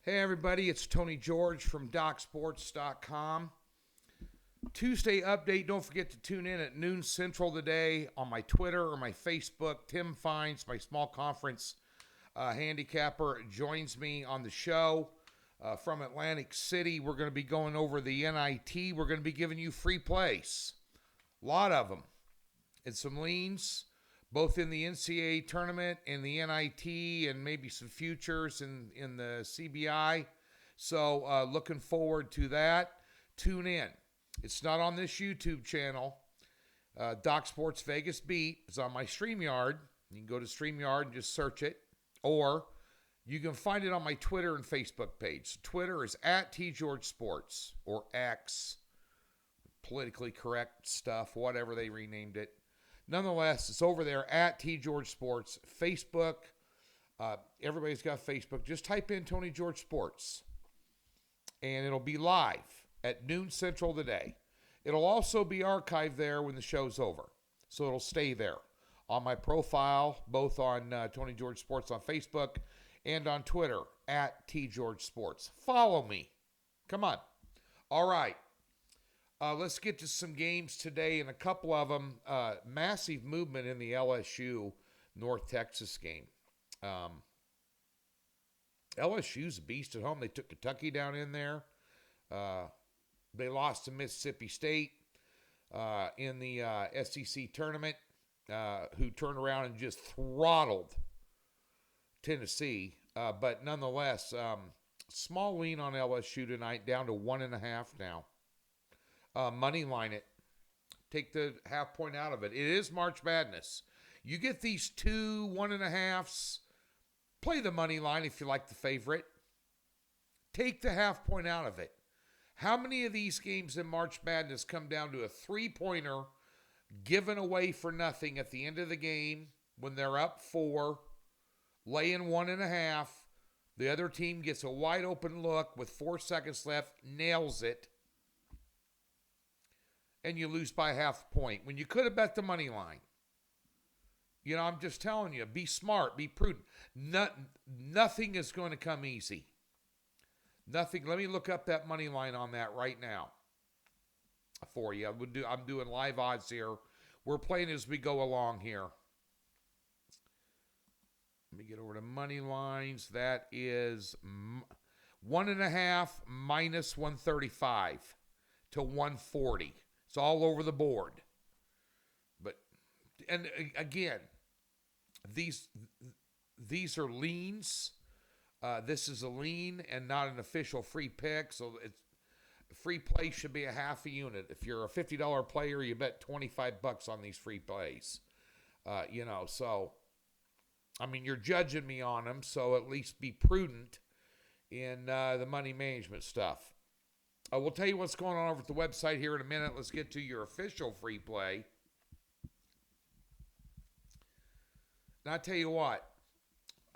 Hey everybody, it's Tony George from DocSports.com. Tuesday update. Don't forget to tune in at noon Central today on my Twitter or my Facebook. Tim Fines, my small conference handicapper, joins me on the show from Atlantic City. We're going to be going over the NIT. We're going to be giving you free plays. A lot of them. And some leans, both in the NCAA tournament and the NIT, and maybe some futures in the CBI. So looking forward to that. Tune in. It's not on this YouTube channel. Doc Sports Vegas Beat is on my StreamYard. You can go to StreamYard and just search it. Or you can find it on my Twitter and Facebook page. Twitter is at TGeorgeSports or X. Politically correct stuff, whatever they renamed it. Nonetheless, it's over there at TGeorgeSports. Facebook, everybody's got Facebook. Just type in Tony George Sports, and it'll be live at noon Central today. It'll also be archived there when the show's over, so it'll stay there on my profile, both on Tony George Sports on Facebook and on Twitter at TGeorgeSports. Follow me. Come on. All right. Let's get to some games today, and a couple of them. Massive movement in the LSU North Texas game. LSU's a beast at home. They took Kentucky down in there. They lost to Mississippi State in the SEC tournament, who turned around and just throttled Tennessee. But nonetheless, small lean on LSU tonight, down to 1.5 now. Money line it. Take the half point out of it. It is March Madness. You get these 2 1.5s. Play the money line if you like the favorite. Take the half point out of it. How many of these games in March Madness come down to a 3-pointer given away for nothing at the end of the game when they're up 4, laying 1.5? The other team gets a wide open look with 4 seconds left, nails it, and you lose by half a point when you could have bet the money line. You know, I'm just telling you, be smart, be prudent. Nothing is going to come easy. Nothing. Let me look up that money line on that right now for you. I'm doing live odds here. We're playing as we go along here. Let me get over to money lines. That is 1.5 minus 135 to 140. It's all over the board. And again, these are leans. This is a lean and not an official free pick. So it's free play should be a half a unit. If you're a $50 player, you bet $25 on these free plays. So I mean, you're judging me on them, so at least be prudent in the money management stuff. We'll tell you what's going on over at the website here in a minute. Let's get to your official free play. And I tell you what,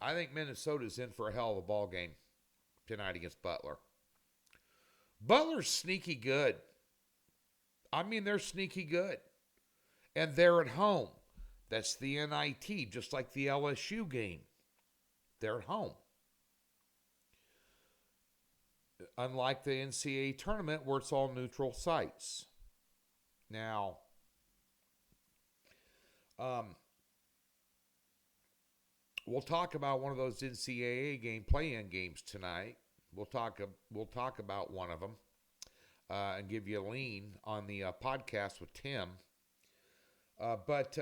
I think Minnesota's in for a hell of a ball game tonight against Butler. Butler's sneaky good. I mean, they're sneaky good. And they're at home. That's the NIT, just like the LSU game. They're at home. Unlike the NCAA tournament where it's all neutral sites. Now, we'll talk about one of those NCAA play-in games tonight. We'll talk about one of them and give you a lean on the podcast with Tim. But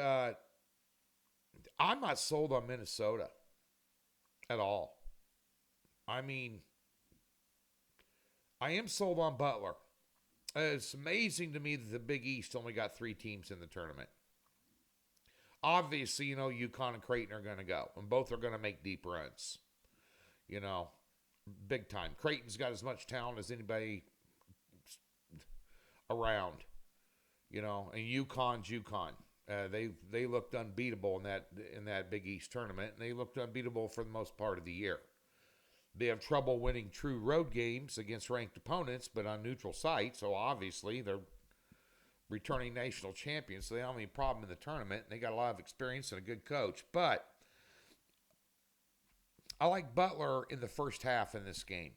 I'm not sold on Minnesota at all. I mean, I am sold on Butler. It's amazing to me that the Big East only got 3 teams in the tournament. Obviously, UConn and Creighton are going to go, and both are going to make deep runs. Big time. Creighton's got as much talent as anybody around. And UConn's UConn. They looked unbeatable in that Big East tournament, and they looked unbeatable for the most part of the year. They have trouble winning true road games against ranked opponents, but on neutral sites, so obviously they're returning national champions, so they don't have any problem in the tournament. They got a lot of experience and a good coach. But I like Butler in the first half in this game.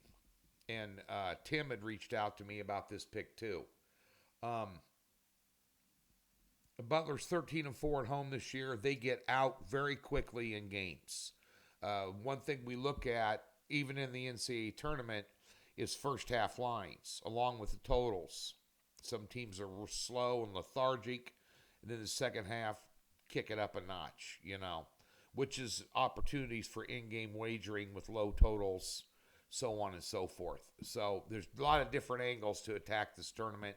And Tim had reached out to me about this pick too. Butler's 13-4 at home this year. They get out very quickly in games. One thing we look at, even in the NCAA tournament, is first half lines, along with the totals. Some teams are slow and lethargic, and then the second half kick it up a notch, which is opportunities for in-game wagering with low totals, so on and so forth. So there's a lot of different angles to attack this tournament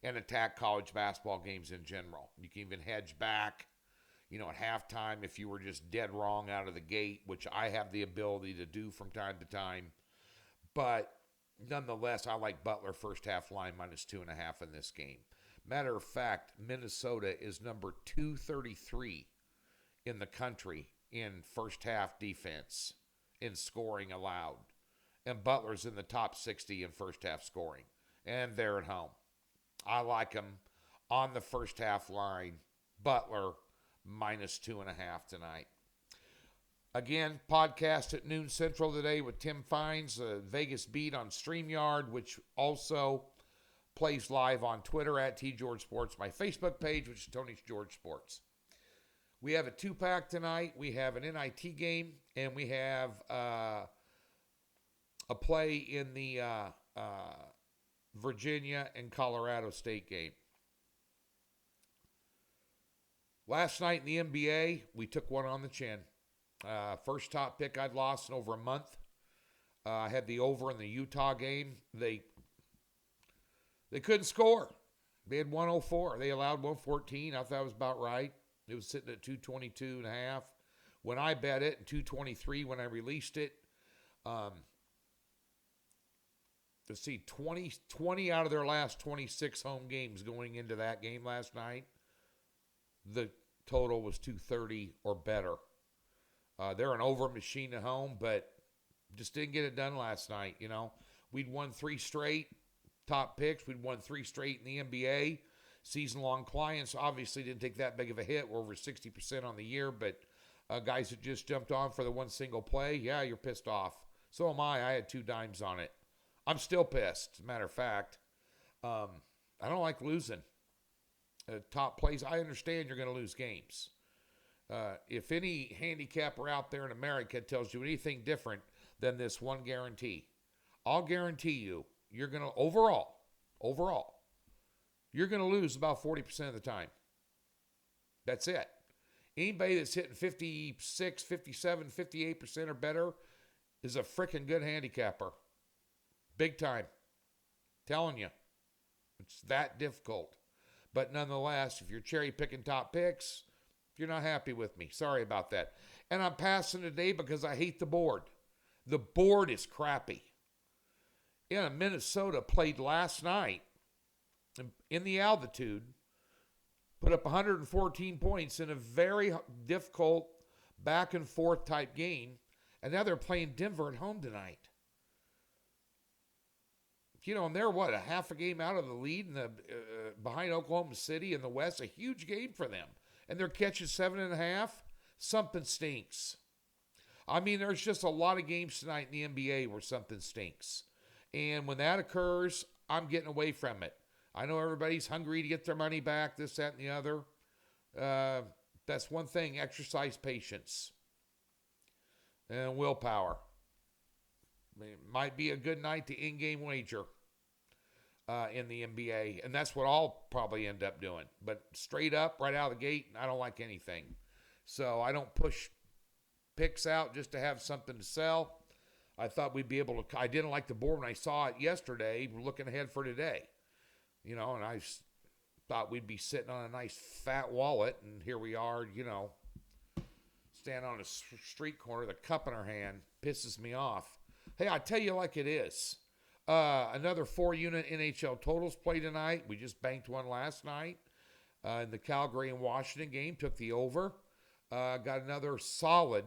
and attack college basketball games in general. You can even hedge back, at halftime if you were just dead wrong out of the gate, which I have the ability to do from time to time. But nonetheless, I like Butler first half line -2.5 in this game. Matter of fact, Minnesota is number 233 in the country in first half defense in scoring allowed. And Butler's in the top 60 in first half scoring. And they're at home. I like them on the first half line. Butler -2.5 tonight. Again, podcast at noon Central today with Tim Fines, Vegas Beat on StreamYard, which also plays live on Twitter at TGeorgeSports, my Facebook page, which is Tony's George Sports. We have a two-pack tonight. We have an NIT game, and we have a play in the Virginia and Colorado State game. Last night in the NBA, we took one on the chin. First top pick I'd lost in over a month. I had the over in the Utah game. They couldn't score. They had 104. They allowed 114. I thought that was about right. It was sitting at 222.5 when I bet it, and 223 when I released it. Let's see, 20 out of their last 26 home games going into that game last night, the total was 230 or better. They're an over machine at home, but just didn't get it done last night. We'd won 3 straight top picks. We'd won 3 straight in the NBA. Season-long clients obviously didn't take that big of a hit. We're over 60% on the year, but guys that just jumped on for the one single play, yeah, you're pissed off. So am I. I had 2 dimes on it. I'm still pissed, as a matter of fact. I don't like losing. Top plays, I understand you're going to lose games. If any handicapper out there in America tells you anything different than this one guarantee, I'll guarantee you, you're going to, overall, you're going to lose about 40% of the time. That's it. Anybody that's hitting 56, 57, 58% or better is a freaking good handicapper. Big time. Telling you. It's that difficult. But nonetheless, if you're cherry picking top picks, you're not happy with me. Sorry about that. And I'm passing today because I hate the board. The board is crappy. Minnesota played last night in the altitude, put up 114 points in a very difficult back and forth type game, and now they're playing Denver at home tonight. And they're a half a game out of the lead in the behind Oklahoma City in the West, a huge game for them. And they're catching 7.5. Something stinks. I mean, there's just a lot of games tonight in the NBA where something stinks. And when that occurs, I'm getting away from it. I know everybody's hungry to get their money back, this, that, and the other. That's one thing, exercise patience and willpower. It might be a good night to in-game wager in the NBA, and that's what I'll probably end up doing. But straight up, right out of the gate, I don't like anything. So I don't push picks out just to have something to sell. I thought we'd be able to. I didn't like the board when I saw it yesterday. We're looking ahead for today, and I thought we'd be sitting on a nice fat wallet, and here we are, standing on a street corner, the cup in our hand, pisses me off. Hey, I tell you like it is. Another 4-unit NHL totals play tonight. We just banked one last night in the Calgary and Washington game. Took the over. Got another solid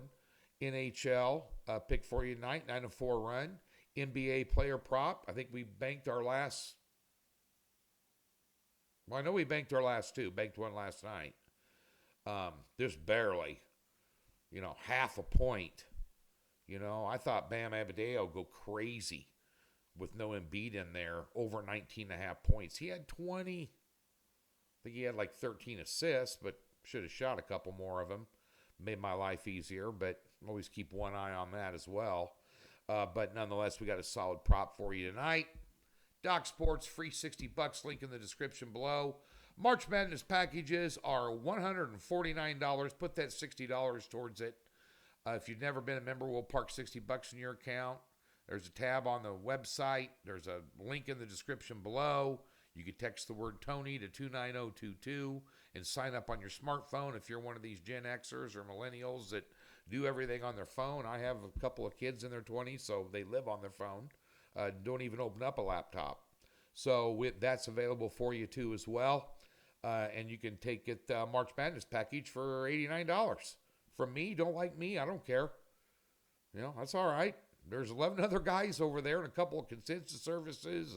NHL pick for you tonight. 9-4 run. NBA player prop. I think we banked our last. Well, I know we banked our last 2. Banked one last night. Just barely. Half a point You know, I thought Bam Adebayo would go crazy with no Embiid in there, over 19.5 points. He had 20. I think he had like 13 assists, but should have shot a couple more of them. Made my life easier, but always keep one eye on that as well. But nonetheless, we got a solid prop for you tonight. Doc Sports, free $60, link in the description below. March Madness packages are $149. Put that $60 towards it. If you've never been a member, we'll park $60 in your account. There's a tab on the website. There's a link in the description below. You can text the word Tony to 29022 and sign up on your smartphone if you're one of these Gen Xers or millennials that do everything on their phone. I have a couple of kids in their 20s, so they live on their phone. Don't even open up a laptop. So that's available for you too as well. And you can take it March Madness package for $89. From me, don't like me, I don't care. You know, that's all right. There's 11 other guys over there and a couple of consensus services.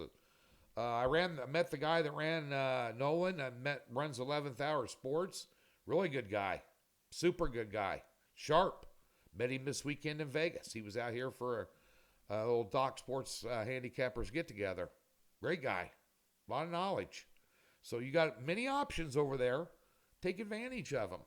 I met the guy that ran Nolan. Runs 11th Hour Sports. Really good guy. Super good guy. Sharp. Met him this weekend in Vegas. He was out here for a little Doc Sports handicappers get-together. Great guy. A lot of knowledge. So you got many options over there. Take advantage of them.